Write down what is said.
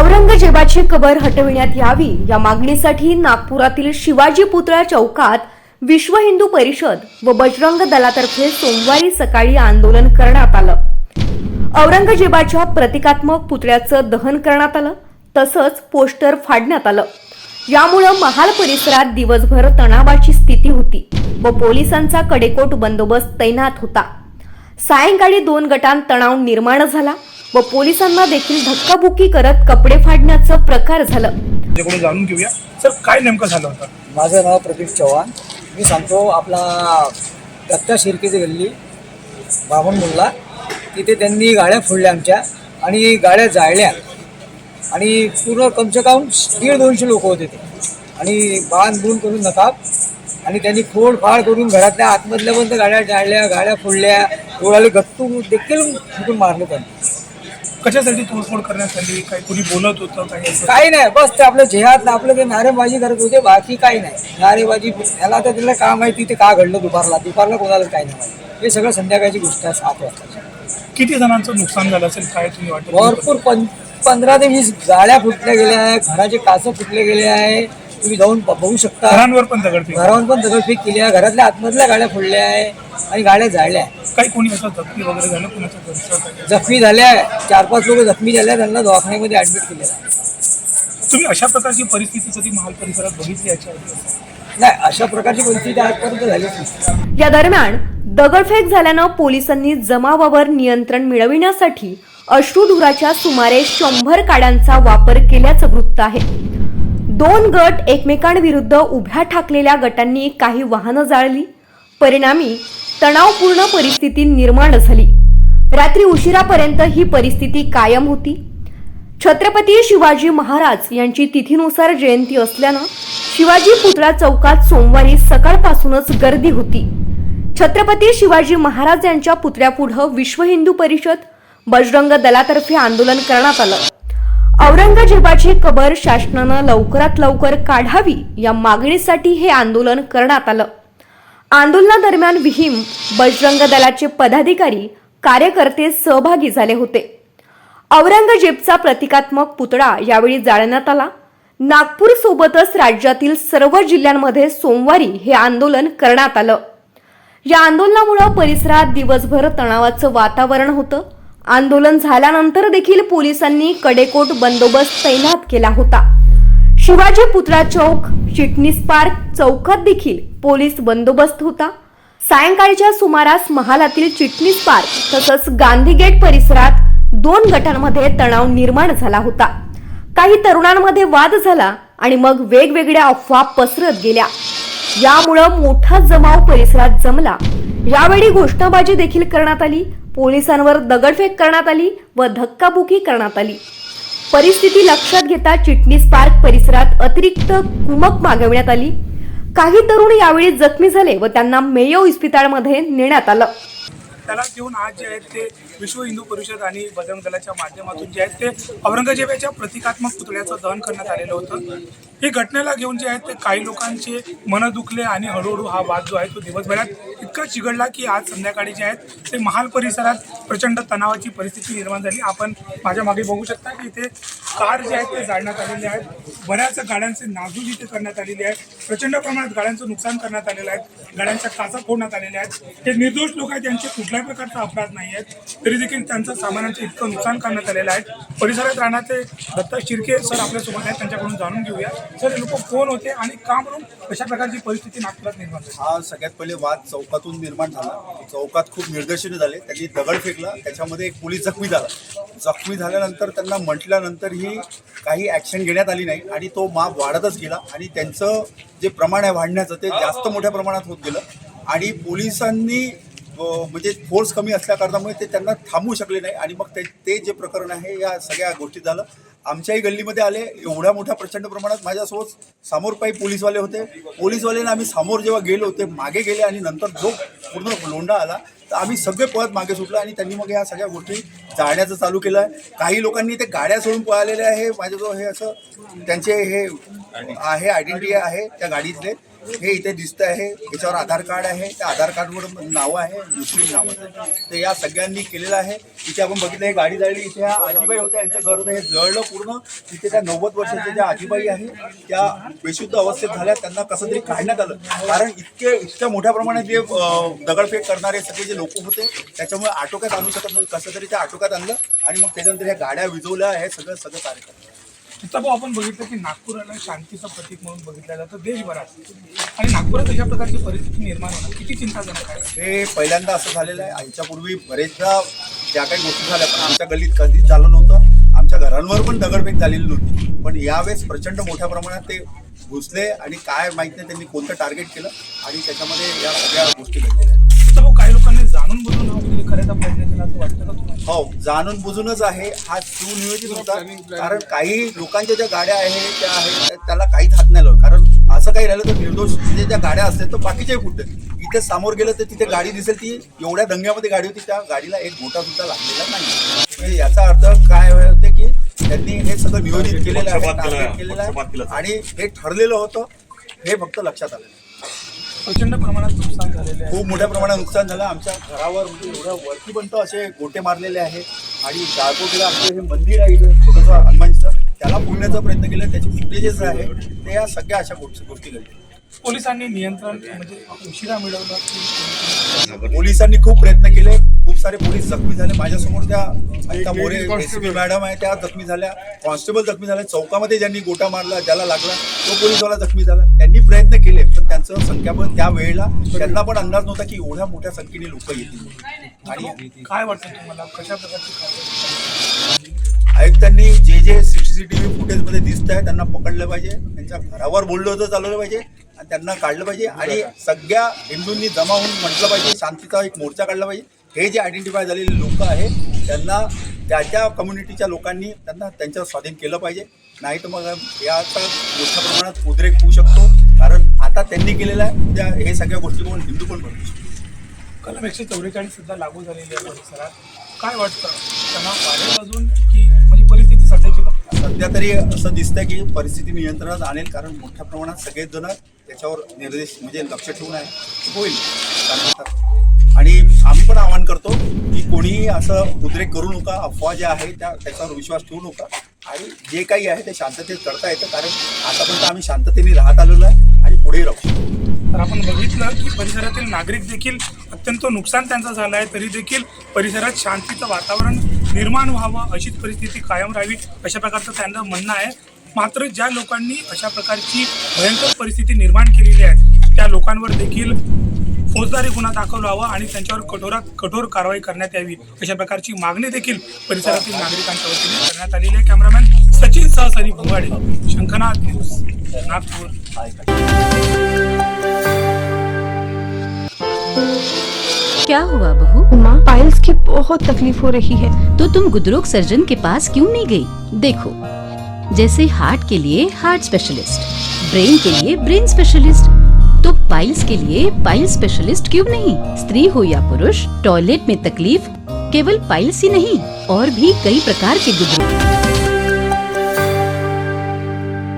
औरंगजेबाची कबर हटविण्यात यावी या मागणीसाठी नागपुरातील शिवाजी पुतळा चौकात विश्व हिंदू परिषद व बजरंग दलातर्फे सोमवारी सकाळी आंदोलन करण्यात आलं। औरंगजेबाच्या प्रतिकात्मक पुतळ्याचं दहन करण्यात आलं, तसंच पोस्टर फाडण्यात आलं। यामुळे महाल परिसरात दिवसभर तणावाची स्थिती होती व पोलिसांचा कडेकोट बंदोबस्त तैनात होता। सायंकाळी 2 गटांत तणाव निर्माण झाला व पोलिसांना देखील धक्काबुक्की करत कपडे फाडण्याचा प्रकार झाला। जाणून घेऊया सर, काय नेमकं झालं होतं? माझं नाव प्रदीप चव्हाण। मी सांगतो, आपला दत्ता शिर्केची गल्ली बामण मुल्ला, तिथे त्यांनी गाड्या फोडल्या आमच्या आणि गाड्या जाळल्या आणि पूर्ण कमसे कम 150-200 लोक होते ते, आणि बांध बून करून नकाब, आणि त्यांनी फोडफाड करून घरातल्या आतमधल्या पण गाड्या जाळल्या, गाड्या फोडल्या, डोळ्याला गट्टू देखील फुटून मारले त्यांनी। कशासाठी तोडफोड करण्यात आली? काही कोणी बोलत होतं? काही नाही, बस ते आपलं जेहात आपलं ते नारेबाजी करत होते, बाकी काही नाही। नारेबाजी याला तर तिला काय माहिती ते का घडलं दुपारला कोणाला काही नाही माहिती। हे सगळं संध्याकाळची गोष्ट आहे, 7 वाजता। किती जणांचं नुकसान झालं असेल काय तुम्ही वाटतं? भरपूर 15 ते 20 गाड्या फुटल्या गेल्या आहे, घराचे काचं फुटले गेले आहे, तुम्ही जाऊन बघू शकता। घरांवर पण दगडफेक केली आहे, घरातल्या आतमधल्या गाड्या फोडल्या आहे आणि गाड्या जाळल्या। काही कोणी असं जखमी वगैरे झालं? कोणाचं जखमी झाल्या, 4-5 लोक जखमी झाल्या, त्यांना दवाखान्यामध्ये ऍडमिट केलेलं आहे। तुम्ही अशा प्रकारची परिस्थिती कधी महाल परिसरात बघितली याच्या आधी? नाही, अशा प्रकारची परिस्थिती आजपर्यंत झालीच नाही। या दरम्यान दगडफेक झाल्यानं पोलिसांनी जमावावर नियंत्रण मिळविण्यासाठी अश्रुधुराच्या सुमारे 100 काड्यांचा वापर केल्याचं वृत्त आहे। 2 गट एकमेकांविरुद्ध उभ्या ठाकलेल्या गटांनी काही वाहनं जाळली, परिणामी तणावपूर्ण परिस्थिती निर्माण झाली। रात्री उशिरापर्यंत ही परिस्थिती कायम होती। छत्रपती शिवाजी महाराज यांची तिथीनुसार जयंती असल्यानं शिवाजी पुतळा चौकात सोमवारी सकाळपासूनच गर्दी होती। छत्रपती शिवाजी महाराज यांच्या पुतळ्यापुढे विश्व हिंदू परिषद बजरंग दलातर्फे आंदोलन करण्यात आलं। औरंगजेबाची कबर शासनानं लवकरात लवकर काढावी या मागणीसाठी हे आंदोलन करण्यात आलं। आंदोलनादरम्यान विहीम बजरंग दलाचे पदाधिकारी कार्यकर्ते सहभागी झाले होते। औरंगजेबचा प्रतिकात्मक पुतळा यावेळी जाळण्यात आला। नागपूर सोबतच राज्यातील सर्व जिल्ह्यांमध्ये सोमवारी हे आंदोलन करण्यात आलं। या आंदोलनामुळे परिसरात दिवसभर तणावाचं वातावरण होतं। आंदोलन झाल्यानंतर देखील पोलिसांनी कडेकोट बंदोबस्त तैनात केला होता। शिवाजी पुतळा चौक, चिटणीस पार्क चौकात देखील पोलीस बंदोबस्त होता। सायंकाळच्या सुमारास महालातील चिटणीस पार्क तसंच गांधी गेट परिसरात 2 गटांमध्ये तणाव निर्माण झाला होता। काही तरुणांमध्ये वाद झाला आणि मग वेगवेगळ्या अफवा पसरत गेल्या। यामुळे मोठा जमाव परिसरात जमला। यावेळी घोषणाबाजी देखील करण्यात आली, पोलिसांवर दगडफेक करण्यात आली व धक्काबुक्की करण्यात आली। परिस्थिती लक्षात घेता चिटणीस पार्क परिसरात अतिरिक्त कुमक मागवण्यात आली। काही तरुण यावेळी जखमी झाले व त्यांना मेयो इस्पितळामध्ये नेण्यात आलं। त्याला घेऊन आज जे आहेत ते विश्व हिंदू परिषद आणि बजरंग दलाच्या माध्यमातून जे आहेत ते औरंगजेबाच्या प्रतिकात्मक पुतळ्याचं दहन करण्यात आलेलं होतं। ही घटनेला घेऊन जे आहेत ते काही लोकांचे मन दुखले आणि हळूहळू हा वाद जो आहे तो दिवसभरात इतका चिघळला की आज संध्याकाळी जे आहेत ते महाल परिसरात प्रचंड तणावाची परिस्थिती निर्माण झाली। आपण माझ्या मागे बघू शकता की इथे कार जे आहेत ते जाळण्यात आलेले आहेत, बऱ्याच गाड्यांचे नासधूस इथे करण्यात आलेली आहे, प्रचंड प्रमाणात गाड्यांचं नुकसान करण्यात आलेलं आहे, गाड्यांच्या काचा फोडण्यात आलेल्या आहेत। हे निर्दोष लोक आहेत, त्यांचे कुठल्याही प्रकारचा अपराध नाही आहेत, तरी देखील त्यांचं सामानाचं इतकं नुकसान करण्यात आलेलं आहे। परिसरात राहणारे दत्ता शिर्के सर आपल्यासोबत आहेत, त्यांच्याकडून जाणून घेऊया। सर, हे लोक कोण होते आणि का म्हणून कशा प्रकारची परिस्थिती नागपुरात निर्माण झाली? हा सगळ्यात पहिले वाद चौकातून निर्माण झाला। चौकात खूप निर्दयशीने झाले, त्यांनी दगड फेकला, त्याच्यामध्ये एक पोलीस जखमी झाला। जखमी झाल्यानंतर त्यांना म्हटल्यानंतरही काही ॲक्शन घेण्यात आली नाही आणि तो माप वाढतच गेला आणि त्यांचं जे प्रमाण आहे वाढण्याचं ते जास्त मोठ्या प्रमाणात होत गेलं आणि पोलिसांनी म्हणजे फोर्स कमी असल्याकारणामुळे ते त्यांना थांबवू शकले नाही आणि मग ते जे प्रकरण आहे या सगळ्या गोष्टीत झालं। आमच्याही गल्लीमध्ये आले, एवढ्या मोठ्या प्रचंड प्रमाणात माझ्यासोबत समोर काही पोलीसवाले होते। पोलीसवाल्यांना आम्ही समोर जेव्हा गेलो होते मागे गेले आणि नंतर जो पूर्ण लोंढा आला तर आम्ही सगळे पळत मागे सुटलो आणि त्यांनी मग ह्या सगळ्या गोष्टी जाळण्याचं चालू केलं आहे। काही लोकांनी ते गाड्या सोडून पळालेले आहे, माझ्याजवळ हे असं त्यांचे हे आहे आयडेंटिटी आहे त्या गाडीतले, हे इथे दिसतं आहे, याच्यावर आधार कार्ड आहे, त्या आधार कार्डवर नाव आहे, मुस्लिम नावाचं. तर या सगळ्यांनी केलेलं आहे. इथे आपण बघितलं हे गाडी जळली, इथे ह्या आजीबाई होत्या, यांचं घर होतं, हे जळलं पूर्ण. तिथे त्या 90 वर्षाच्या ज्या आजीबाई आहे त्या बेशुद्ध अवस्थेत झाल्या, त्यांना कसं तरी काढण्यात आलं. कारण इतक्या मोठ्या प्रमाणात जे दगडफेक करणारे सगळे जे लोक होते त्याच्यामुळे आटोक्यात आणू शकत नव्हतं. कसं तरी त्या आटोक्यात आणलं आणि मग त्याच्यानंतर ह्या गाड्या विजवल्या, हे सगळं कार्य करतात. भाऊ, आपण बघितलं की नागपूरला शांतीचं प्रतीक म्हणून बघितलं जातं देशभरात, आणि नागपुरात अशा प्रकारची परिस्थिती निर्माण होणं किती चिंताजनक आहे. हे पहिल्यांदा असं झालेलं आहे. याच्यापूर्वी बरेचदा ज्या काही गोष्टी झाल्या पण आमच्या गल्लीत कधीच झालं नव्हतं. आमच्या घरांवर पण दगडफेक झालेली नव्हती. पण यावेळेस प्रचंड मोठ्या प्रमाणात ते घुसले आणि काय माहित नाही त्यांनी कोणतं टार्गेट केलं आणि त्याच्यामध्ये या सगळ्या गोष्टी घडलेल्या आहेत. भाऊ, काही लोकांनी जाणून बुजून हा हल्ला करायचा प्रयत्न केला असं वाटतं का तुम्हाला? हो, जाणून बुजूनच आहे. हा सुनियोजित होता. कारण काही लोकांच्या ज्या गाड्या आहेत त्या आहेत त्याला काहीच हात नाही लावलं. कारण असं काही राहिलं तर निर्दोष म्हणजे ज्या गाड्या असतात तर बाकीच्याही कुठे इथे समोर गेलं तर तिथे गाडी दिसेल, ती एवढ्या दंग्यामध्ये गाडी होती, त्या गाडीला एक गोटा सुद्धा लागलेला नाही. म्हणजे याचा अर्थ काय होते की त्यांनी हे सगळं नियोजित केलेलं आहे, टार्गेट केलेलं आहे आणि हे ठरलेलं होतं. हे फक्त लक्षात आलं. प्रचंड प्रमाणात नुकसान झालेले आहे. खूप मोठ्या प्रमाणात नुकसान झालं. आमच्या घरावर म्हणजे एवढ्या वरतीपर्यंत असे गोटे मारलेले आहे आणि गारगोटीला आमचं हे मंदिर आहे इथं छोटंसं हनुमानचं, त्याला फोडण्याचा प्रयत्न केला. त्याचे फुटेजेस आहे ते या सगळ्या अशा गोष्टी घडल्या. पोलिसांनी नियंत्रण म्हणजे उशिरा मिळवलं की पोलिसांनी खूप प्रयत्न केले. खूप सारे पोलीस जखमी झाले. माझ्यासमोर त्या अनिता मोरे एसीपी मॅडम आहे, त्या जखमी झाल्या. कॉन्स्टेबल जखमी झाले. चौकामध्ये ज्यांनी गोटा मारला, ज्याला लागला तो पोलीसवाला जखमी झाला. त्यांनी प्रयत्न केले पण त्यांचं संख्याबळ त्या वेळेला त्यांना पण अंदाज नव्हता की एवढ्या मोठ्या संख्येने लोक येतील. आणि काय वाटतं तुम्हाला कशा प्रकारची कारवाई? आयुक्तांनी जे सीसीटीव्ही फुटेजमध्ये दिसत आहे त्यांना पकडलं पाहिजे, त्यांच्या घरावर बोललं होतं चालवलं पाहिजे आणि त्यांना काढलं पाहिजे आणि सगळ्या हिंदूंनी जमा होऊन म्हटलं पाहिजे, शांतीचा एक मोर्चा काढला पाहिजे. हे जे आयडेंटिफाय झालेले लोक आहेत त्यांना त्या कम्युनिटीच्या लोकांनी त्यांना त्यांच्यावर स्वाधीन केलं पाहिजे. नाही तर मग याचा मोठ्या प्रमाणात उद्रेक होऊ शकतो. कारण आता त्यांनी केलेलं आहे, उद्या हे सगळ्या गोष्टी बघून हिंदू पण बनू शकतो. कलम 144 सुद्धा लागू झालेली आहे परिसरात. काय वाटतं त्यांना वाढेल अजून की म्हणजे परिस्थिती सध्याची बघता? सध्या तरी असं दिसतंय की परिस्थिती नियंत्रणात आणेल. कारण मोठ्या प्रमाणात सगळेच जण त्याच्यावर निर्देश म्हणजे लक्ष ठेवून आहे, होईल आणि आम्ही पण आवाहन करतो की कोणीही असं उद्रेक करू नका. अफवा ज्या आहे त्याच्यावर विश्वास ठेवू नका आणि जे काही आहे ते शांततेत करता येतं. कारण आतापर्यंत आम्ही शांततेने राहत आलेलो आहे आणि पुढे राहू. तर आपण बघितलं की परिसरातील नागरिक देखील अत्यंत नुकसान त्यांचं झालं आहे, तरी देखील परिसरात शांतीचं वातावरण निर्माण व्हावं, अशीच परिस्थिती कायम राहावी अशा प्रकारचं त्यांचं म्हणणं आहे. मात्र ज्या लोकांनी अशा प्रकारची भयंकर परिस्थिती निर्माण केलेली आहे त्या लोकांवर देखील फौजदारी गुन्हा दाखल व्हावा आणि त्यांच्यावर कठोरात कठोर कारवाई करण्यात यावी अशा प्रकारची मागणी देखील परिसरातील नागरिकांच्या वतीने करण्यात आलेली आहे. कॅमेरामॅन सचिन सह सनी भुंगाडे, शंखनाथ न्यूज, नागपूर. क्या हुआ बहू? माँ, पाइल्स की बहुत तकलीफ हो रही है। तो तुम गुदरोग सर्जन के पास क्यों नहीं गई? देखो, जैसे हार्ट के लिए हार्ट स्पेशलिस्ट, ब्रेन के लिए ब्रेन स्पेशलिस्ट, तो पाइल्स के लिए पाइल्स स्पेशलिस्ट क्यों नहीं? स्त्री हो या पुरुष, टॉयलेट में तकलीफ केवल पाइल्स ही नहीं और भी कई प्रकार के गुदरोग